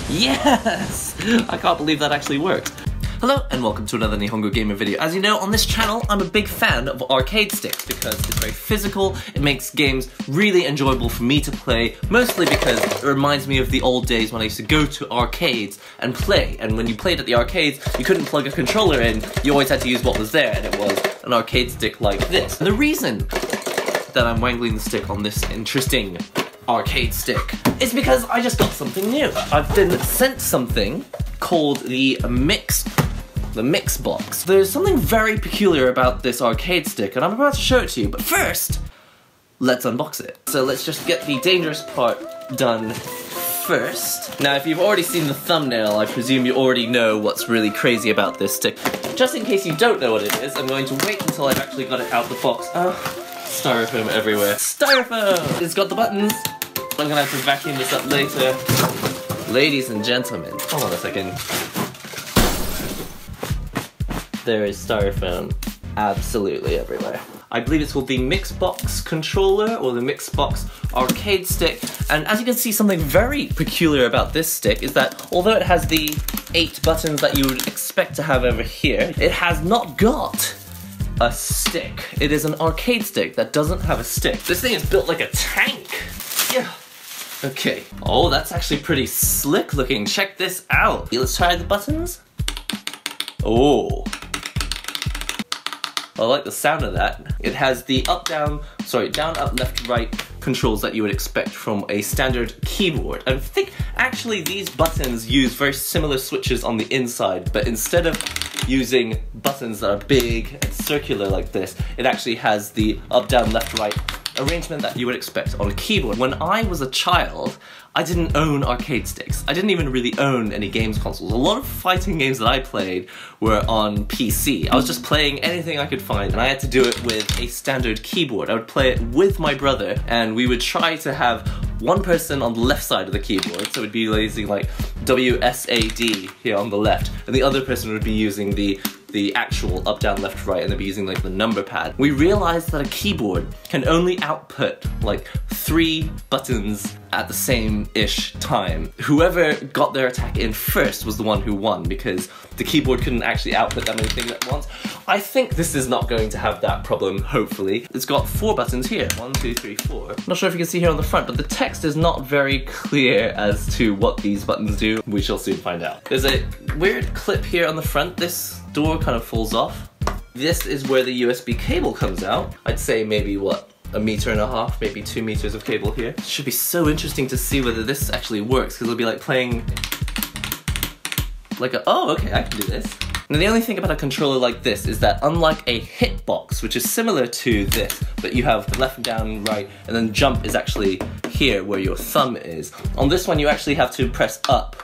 Yes! I can't believe that actually worked. Hello and welcome to another NihongoGamer video. As you know, on this channel, I'm a big fan of arcade sticks because it's very physical, it makes games really enjoyable for me to play, mostly because it reminds me of the old days when I used to go to arcades and play. And when you played at the arcades, you couldn't plug a controller in, you always had to use what was there, and it was an arcade stick like this. And the reason that I'm wangling the stick on this interesting arcade stick is because I just got something new. I've been sent something called the MixBox. There's something very peculiar about this arcade stick, and I'm about to show it to you, but first, let's unbox it. So let's just get the dangerous part done first. Now, if you've already seen the thumbnail, I presume you already know what's really crazy about this stick. Just in case you don't know what it is, I'm going to wait until I've actually got it out the box. Styrofoam everywhere. Styrofoam! It's got the buttons. I'm gonna have to vacuum this up later. Ladies and gentlemen, hold on a second. There is styrofoam absolutely everywhere. I believe it's called the MixBox controller or the MixBox arcade stick. And as you can see, something very peculiar about this stick is that although it has the 8 buttons that you would expect to have over here, it has not got a stick. It is an arcade stick that doesn't have a stick. This thing is built like a tank. Yeah. Okay. Oh, that's actually pretty slick looking. Check this out. Let's try the buttons. Oh. I like the sound of that. It has the down, up, left, right controls that you would expect from a standard keyboard. I think actually these buttons use very similar switches on the inside, but instead of using buttons that are big and circular like this, it actually has the up, down, left, right arrangement that you would expect on a keyboard. When I was a child, I didn't own arcade sticks. I didn't even really own any games consoles. A lot of fighting games that I played were on PC. I was just playing anything I could find, and I had to do it with a standard keyboard. I would play it with my brother, and we would try to have one person on the left side of the keyboard, so we'd be using like WSAD here on the left, and the other person would be using the actual up, down, left, right, and they'd be using like the number pad. We realized that a keyboard can only output like 3 buttons at the same-ish time. Whoever got their attack in first was the one who won because the keyboard couldn't actually output that many things at once. I think this is not going to have that problem, hopefully. It's got 4 buttons here. 1, 2, 3, 4. Not sure if you can see here on the front, but the text is not very clear as to what these buttons do. We shall soon find out. There's a weird clip here on the front. This door kind of falls off. This is where the USB cable comes out. I'd say maybe, what, 1.5 meters, maybe 2 meters of cable here. It should be so interesting to see whether this actually works, because it'll be like playing like oh, okay, I can do this. Now the only thing about a controller like this is that unlike a hitbox, which is similar to this, but you have the left and down, right, and then jump is actually here where your thumb is. On this one you actually have to press up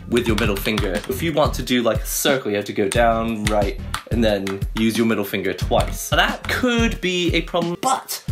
with your middle finger. If you want to do like a circle, you have to go down, right, and then use your middle finger twice. Now that could be a problem, but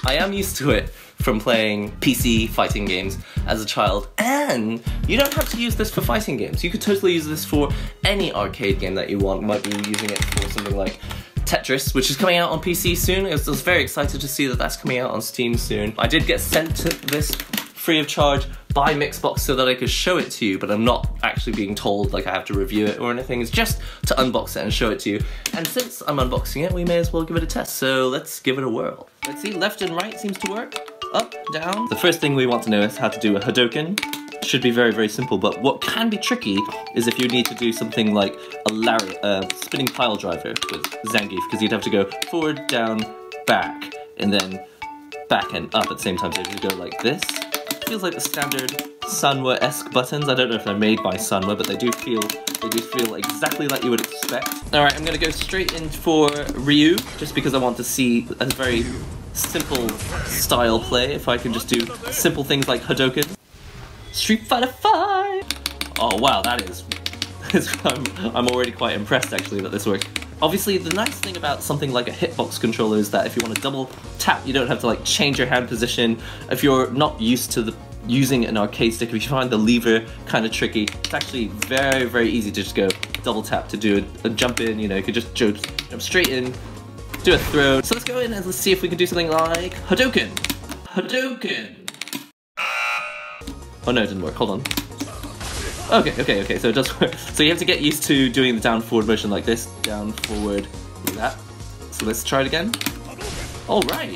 I am used to it from playing PC fighting games as a child, and you don't have to use this for fighting games. You could totally use this for any arcade game that you want. You might be using it for something like Tetris, which is coming out on PC soon. I was very excited to see that that's coming out on Steam soon. I did get sent this free of charge by MixBox so that I could show it to you, but I'm not actually being told like I have to review it or anything. It's just to unbox it and show it to you. And since I'm unboxing it, we may as well give it a test. So let's give it a whirl. Let's see, left and right seems to work. Up, down. The first thing we want to know is how to do a Hadoken. Should be very, very simple, but what can be tricky is if you need to do something like a spinning pile driver with ZANGIEF, because you'd have to go forward, down, back, and then back and up at the same time. So if you go like this, feels like the standard Sanwa-esque buttons. I don't know if they're made by Sanwa, but they do feel exactly like you would expect. Alright, I'm gonna go straight in for Ryu, just because I want to see a very simple style play. If I can just do simple things like Hadoken. Street Fighter 5! Oh wow, that is... I'm already quite impressed actually that this works. Obviously, the nice thing about something like a hitbox controller is that if you want to double tap, you don't have to like change your hand position. If you're not used to using an arcade stick, if you find the lever kind of tricky, it's actually very, very easy to just go double tap to do a jump in. You know, you could just jump straight in, do a throw. So let's go in and let's see if we can do something like Hadoken. Hadoken! Oh no, it didn't work. Hold on. Okay, so it does work. So you have to get used to doing the down-forward motion like this. Down, forward, like that. So let's try it again. Alright.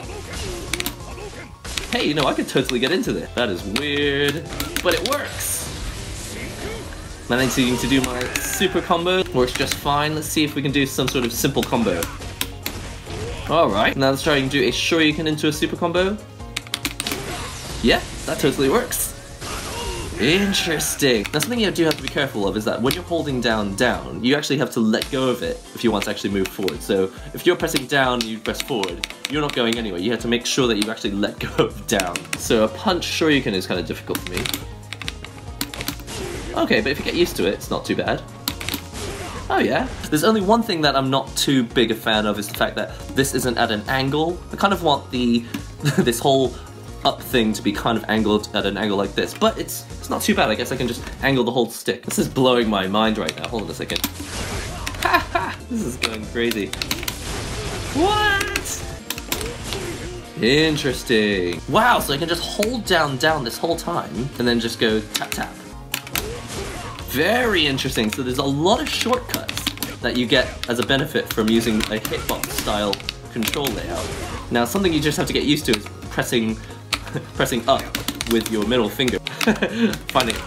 Hey, you know, I could totally get into this. That is weird, but it works. Managing to do my super combo. Works just fine. Let's see if we can do some sort of simple combo. Alright, now let's try and do a Shoryuken into a super combo. Yeah, that totally works. Interesting. Now something you do have to be careful of is that when you're holding down, you actually have to let go of it if you want to actually move forward. So if you're pressing down and you press forward, you're not going anywhere. You have to make sure that you actually let go of down. So a punch Shoryuken is kind of difficult for me. Okay, but if you get used to it, it's not too bad. Oh yeah. There's only one thing that I'm not too big a fan of is the fact that this isn't at an angle. I kind of want this whole up thing to be kind of angled at an angle like this, but it's not too bad. I guess I can just angle the whole stick. This is blowing my mind right now. Hold on a second. Ha! This is going crazy. What? Interesting. Wow, so I can just hold down this whole time and then just go tap tap. Very interesting. So there's a lot of shortcuts that you get as a benefit from using a hitbox style control layout. Now something you just have to get used to is pressing up with your middle finger. Find it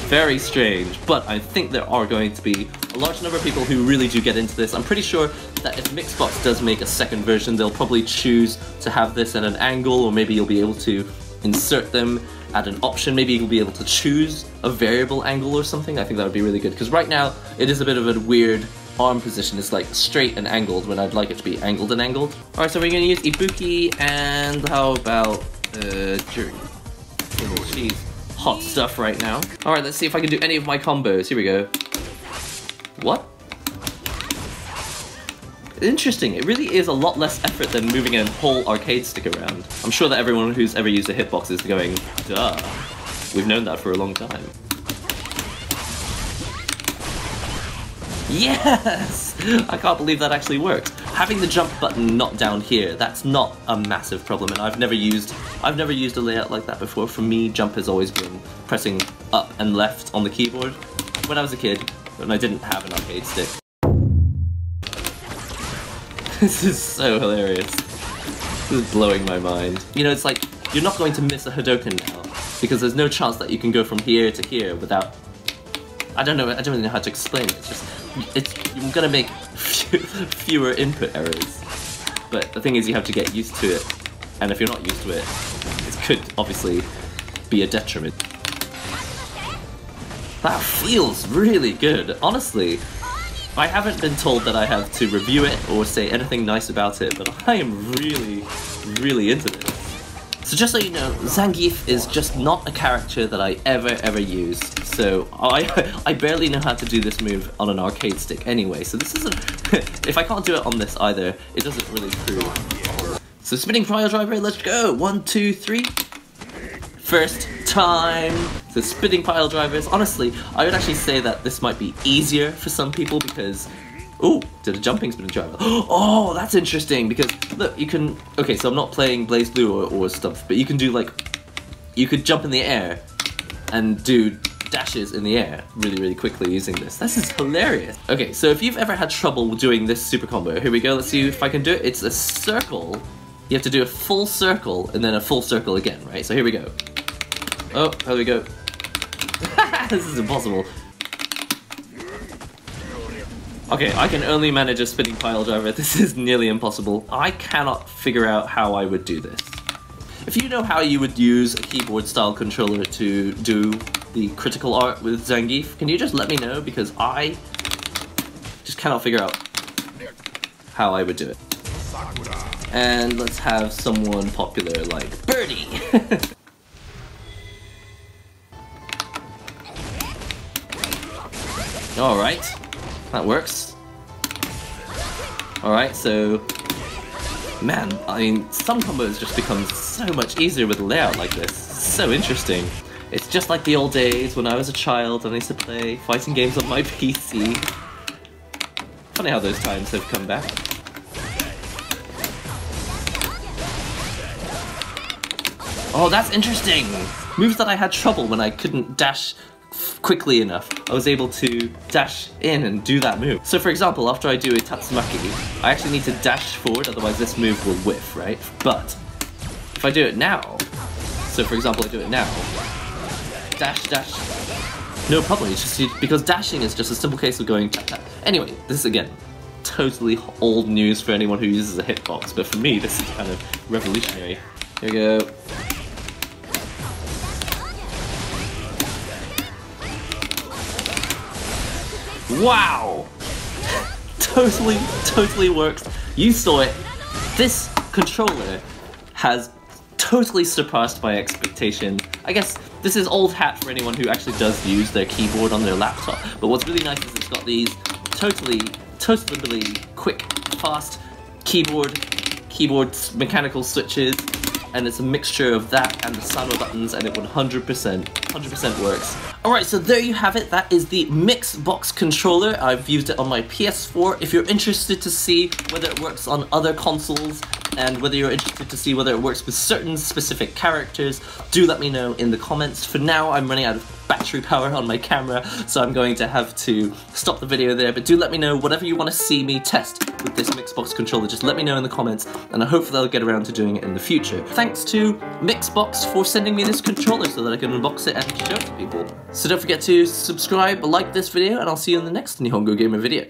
very strange, but I think there are going to be a large number of people who really do get into this. I'm pretty sure that if MixBox does make a second version, they'll probably choose to have this at an angle, or maybe you'll be able to insert them at an option. Maybe you'll be able to choose a variable angle or something. I think that would be really good, because right now it is a bit of a weird arm position. It's like straight and angled when I'd like it to be angled and angled. Alright, so we're going to use IBUKI, and how about Journey. Oh, she's hot stuff right now. Alright, let's see if I can do any of my combos. Here we go. What? Interesting. It really is a lot less effort than moving a whole arcade stick around. I'm sure that everyone who's ever used a hitbox is going, duh. We've known that for a long time. Yes! I can't believe that actually worked. Having the jump button not down here, that's not a massive problem, and I've never used a layout like that before. For me, jump has always been pressing up and left on the keyboard. When I was a kid, when I didn't have an arcade stick. This is so hilarious. This is blowing my mind. You know, it's like, you're not going to miss a Hadoken now, because there's no chance that you can go from here to here without... I don't really know how to explain it. It's just, you're gonna make fewer input errors. But the thing is, you have to get used to it. And if you're not used to it, it could obviously be a detriment. That feels really good. Honestly, I haven't been told that I have to review it or say anything nice about it, but I am really, really into this. So just so you know, Zangief is just not a character that I ever used. So I barely know how to do this move on an arcade stick anyway, so this isn't... if I can't do it on this either, it doesn't really prove. So spinning pile driver, let's go! 1, 2, 3. First time! So spinning pile drivers, honestly, I would actually say that this might be easier for some people because... Ooh, did a jumping spinning driver. Oh, that's interesting, because look, you can... Okay, so I'm not playing Blaze Blue or stuff, but you can do like... You could jump in the air and do dashes in the air really quickly using this. This is hilarious. Okay, so if you've ever had trouble doing this super combo, here we go, let's see if I can do it. It's a circle. You have to do a full circle and then a full circle again, right? So here we go. Oh, there we go. This is impossible. Okay, I can only manage a spinning pile driver. This is nearly impossible. I cannot figure out how I would do this. If you know how you would use a keyboard style controller to do the critical art with Zangief, can you just let me know, because I just cannot figure out how I would do it. SAKURA. And let's have someone popular like Birdie. Alright, that works. Alright, so... Man, I mean, some combos just become so much easier with a layout like this. It's so interesting. It's just like the old days when I was a child and I used to play fighting games on my PC. Funny how those times have come back. Oh, that's interesting! Moves that I had trouble when I couldn't dash quickly enough, I was able to dash in and do that move. So for example, after I do a Tatsumaki, I actually need to dash forward, otherwise this move will whiff, right? But if I do it now, so for example I do it now, dash, dash, no problem, it's just because dashing is just a simple case of going tap tap. Anyway, this is again, totally old news for anyone who uses a hitbox, but for me this is kind of revolutionary. Here we go. Wow! Totally works. You saw it. This controller has totally surpassed my expectation. I guess this is old hat for anyone who actually does use their keyboard on their laptop, but what's really nice is it's got these totally quick, fast keyboard mechanical switches, and it's a mixture of that and the Sama buttons, and it 100% works. Alright, so there you have it. That is the MixBox controller. I've used it on my PS4. If you're interested to see whether it works on other consoles, and whether you're interested to see whether it works with certain specific characters, do let me know in the comments. For now, I'm running out of battery power on my camera, so I'm going to have to stop the video there, but do let me know whatever you want to see me test with this MixBox controller. Just let me know in the comments, and hopefully I'll get around to doing it in the future. Thanks to MixBox for sending me this controller so that I can unbox it and show it to people. So don't forget to subscribe, like this video, and I'll see you in the next NihongoGamer video.